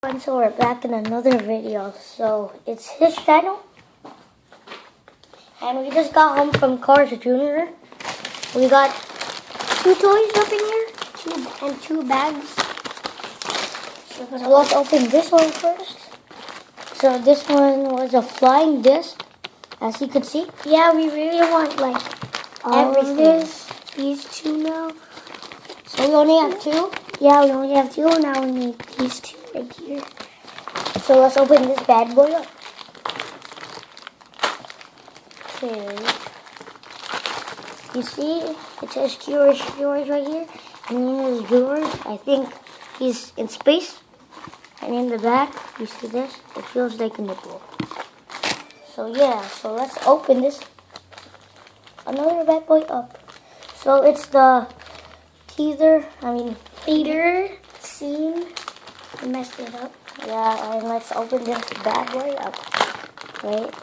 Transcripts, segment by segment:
And so we're back in another video. So it's his channel, and we just got home from Cars Jr. We got 2 toys up in here, and 2 bags. So let's open this one first. So this one was a flying disc, as you can see. Yeah, we really want like everything. These 2 now. So we only have 2. Yeah, we only have 2. Now we need these 2 right here. So let's open this bad boy up. Okay. You see, it says George right here. And then there's George. I think he's in space. And in the back, you see this? It feels like a nipple. So yeah, so let's open this. Another bad boy up. So it's the theater scene. I messed it up. Yeah, and let's open this bad boy up. Right?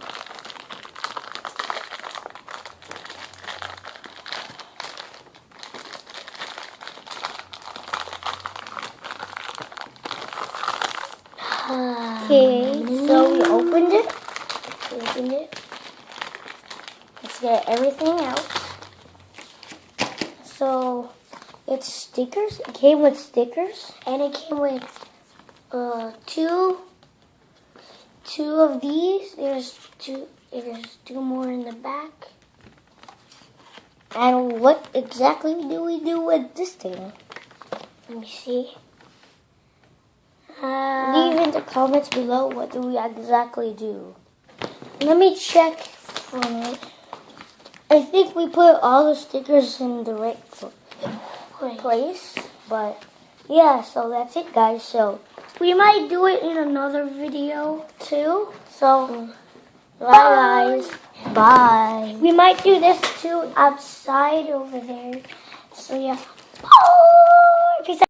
Okay, so we opened it. Let's get everything out. So it's stickers. It came with stickers, and it came with two of these. There's 2 more in the back. And what exactly do we do with this thing? Let me see. Leave in the comments below, what do we exactly do. Let me check for it. I think we put all the stickers in the right place. But yeah, so that's it, guys. So we might do it in another video too. So bye guys. Bye. We might do this too outside over there. So yeah. Bye. Peace out.